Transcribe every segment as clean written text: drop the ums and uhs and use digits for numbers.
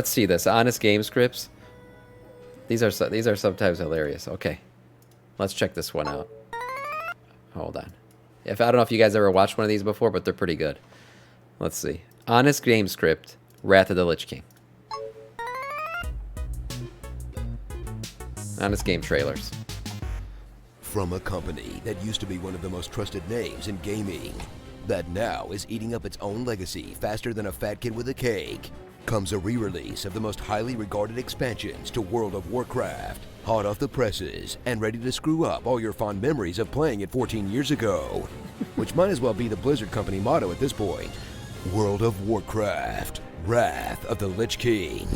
Let's see this. Honest game scripts. These are sometimes hilarious. Okay. Let's check this one out. Hold on. I don't know if you guys ever watched one of these before, but they're pretty good. Let's see. Honest game script. Wrath of the Lich King. Honest game trailers. From a company that used to be one of the most trusted names in gaming, that now is eating up its own legacy faster than a fat kid with a cake, comes a re-release of the most highly regarded expansions to World of Warcraft, hot off the presses and ready to screw up all your fond memories of playing it 14 years ago, which might as well be the Blizzard Company motto at this point. World of Warcraft, Wrath of the Lich King.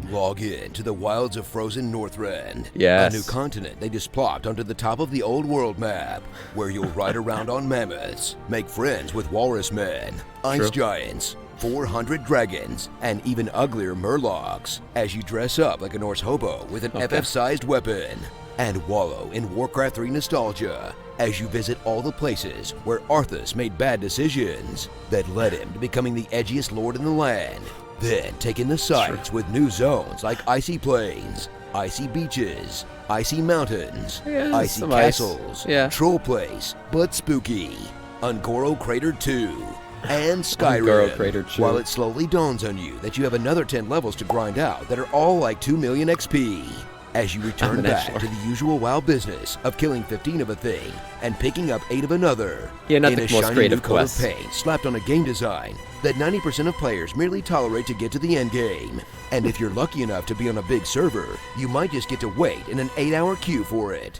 Log in to the wilds of frozen Northrend, yes. a new continent they just plopped onto the top of the old world map, where you'll ride around on mammoths, make friends with walrus men, ice giants, 400 dragons, and even uglier murlocs, as you dress up like a Norse hobo with an FF-sized weapon, and wallow in Warcraft 3 nostalgia, as you visit all the places where Arthas made bad decisions that led him to becoming the edgiest lord in the land. Then take in the sights with new zones like Icy Plains, Icy Beaches, Icy Mountains, Icy Castles, Troll Place, but Spooky, Ungoro Crater 2, and Skyrim, while it slowly dawns on you that you have another 10 levels to grind out that are all like 2 million XP. As you return back to the usual WoW business of killing 15 of a thing and picking up 8 of another, not in the a most shiny creative new coat quest. of paint slapped on a game design that 90% of players merely tolerate to get to the end game. And if you're lucky enough to be on a big server, you might just get to wait in an 8-hour queue for it.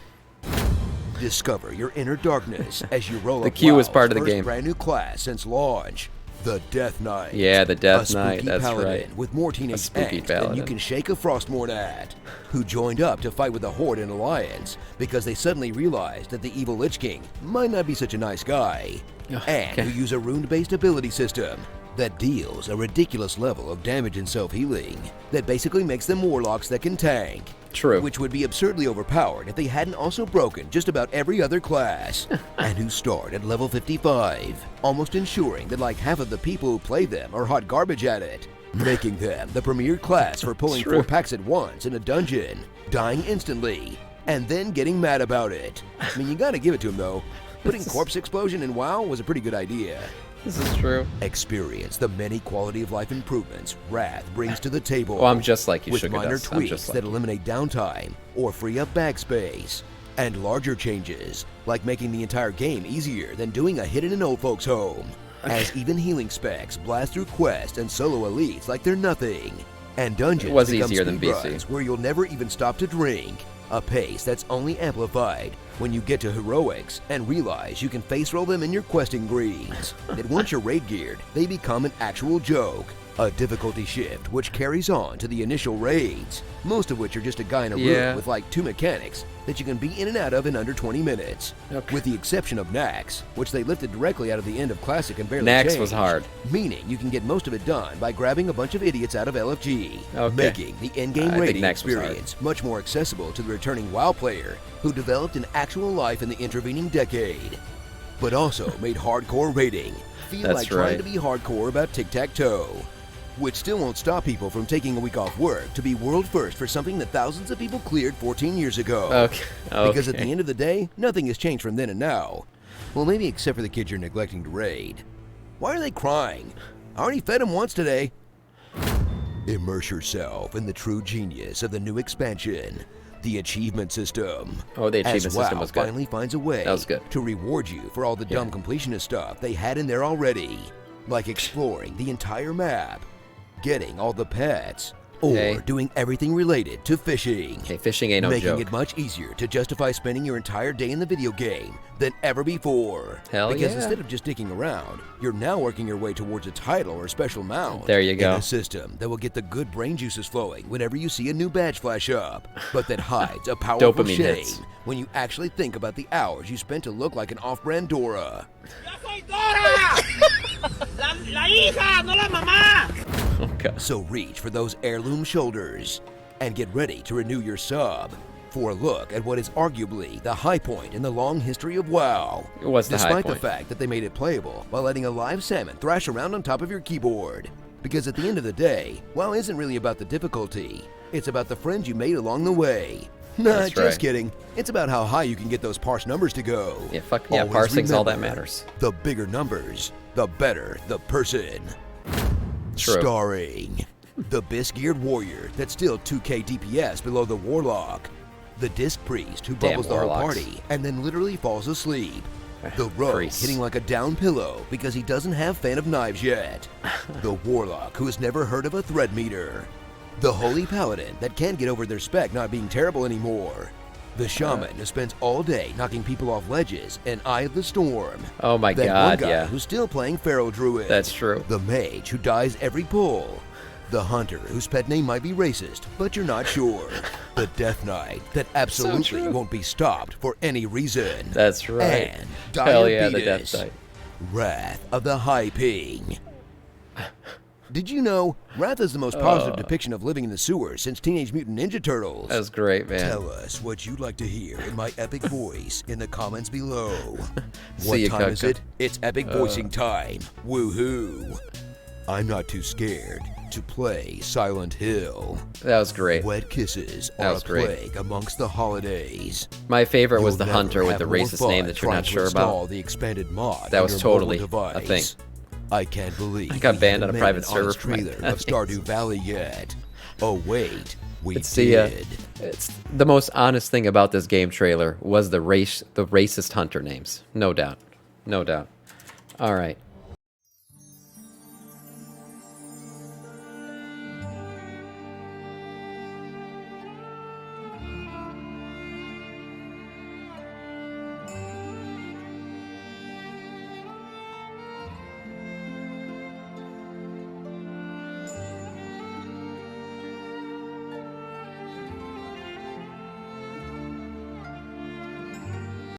Discover your inner darkness as you roll up the queue is WoW's part of the first game. brand new class since launch. The Death Knight. Yeah, the Death a Knight, spooky that's paladin right. with more teenage angst than you can shake a Frostmourne at, who joined up to fight with the Horde in Alliance because they suddenly realized that the evil Lich King might not be such a nice guy, and who use a rune-based ability system that deals a ridiculous level of damage and self-healing that basically makes them warlocks that can tank. True. Which would be absurdly overpowered if they hadn't also broken just about every other class, and who start at level 55, almost ensuring that like half of the people who play them are hot garbage at it, making them the premier class for pulling 4 packs at once in a dungeon, dying instantly, and then getting mad about it. I mean, you gotta give it to him though. Putting Corpse Explosion in WoW was a pretty good idea. This is true. Experience the many quality of life improvements Wrath brings to the table. Oh, I'm just like you, with Sugar minor does. tweaks that eliminate downtime or free up bag space, and larger changes like making the entire game easier than doing a hit in an old folks' home. As even healing specs blast through quests and solo elites like they're nothing, and dungeons was become easier than BC. speedruns where you'll never even stop to drink. A pace that's only amplified when you get to heroics and realize you can face roll them in your questing greens. That once you're raid geared, they become an actual joke. A difficulty shift which carries on to the initial raids, most of which are just a guy in a room with like 2 mechanics that you can be in and out of in under 20 minutes. With the exception of Nax, which they lifted directly out of the end of Classic and barely Nax changed, was hard. meaning you can get most of it done by grabbing a bunch of idiots out of LFG, making the in-game raiding experience much more accessible to the returning WoW player who developed an actual life in the intervening decade, but also made hardcore raiding feel like trying to be hardcore about tic-tac-toe. Which still won't stop people from taking a week off work to be world first for something that thousands of people cleared 14 years ago. Because at the end of the day, nothing has changed from then and now. Well, maybe except for the kids you're neglecting to raid. Why are they crying? I already fed them once today. Immerse yourself in the true genius of the new expansion, the achievement system. Oh, the achievement system was good. finally finds a way to reward you for all the dumb completionist stuff they had in there already, like exploring the entire map, getting all the pets, or doing everything related to fishing. Fishing ain't no joke. Making it much easier to justify spending your entire day in the video game than ever before. Because instead of just dicking around, you're now working your way towards a title or special mount. There you go. In a system that will get the good brain juices flowing whenever you see a new badge flash up, but that hides a powerful Dopamine shame hits. when you actually think about the hours you spent to look like an off-brand Dora. La hija, no la mamá. So reach for those heirloom shoulders and get ready to renew your sub for a look at what is arguably the high point in the long history of WoW. It was the high Despite point. the fact that they made it playable while letting a live salmon thrash around on top of your keyboard. Because at the end of the day, WoW isn't really about the difficulty. It's about the friends you made along the way. Nah, That's just right. kidding. It's about how high you can get those parse numbers to go. Yeah, fuck yeah, Always parsing's all that remember, matters. The bigger numbers, the better the person. True. Starring the Bisc-geared warrior that's still 2k DPS below the warlock. The disc priest who Damn bubbles the whole warlocks. party and then literally falls asleep. The rogue Priests. hitting like a down pillow because he doesn't have fan of knives yet. The warlock who has never heard of a thread meter. The holy paladin that can't get over their spec not being terrible anymore. The shaman who spends all day knocking people off ledges and Eye of the Storm. Oh my That god, one guy yeah. who's still playing Pharaoh Druid. That's true. The mage who dies every pull. The hunter whose pet name might be racist, but you're not sure. The death knight that absolutely true. won't be stopped for any reason. That's right. And Hell yeah, the Diabetes, death knight. Wrath of the High Ping. Did you know Wrath is the most positive depiction of living in the sewers since Teenage Mutant Ninja Turtles? That was great, man. Tell us what you'd like to hear in my epic voice in the comments below. See What you, time is Kaka. it? It's epic voicing time. Woohoo! I'm not too scared to play Silent Hill. That was great. Wet kisses That are was a great. plague amongst the holidays. My favorite was You'll the hunter never with the have more racist fun name that you're trying not to sure install about. the expanded mod That on was your totally mobile a thing. device. I can't believe I got we banned haven't on a made private an honest server for my trailer of Stardew Valley yet. Oh wait, we It's did. it's the most honest thing about this game trailer was the racist hunter names. No doubt. No doubt. All right.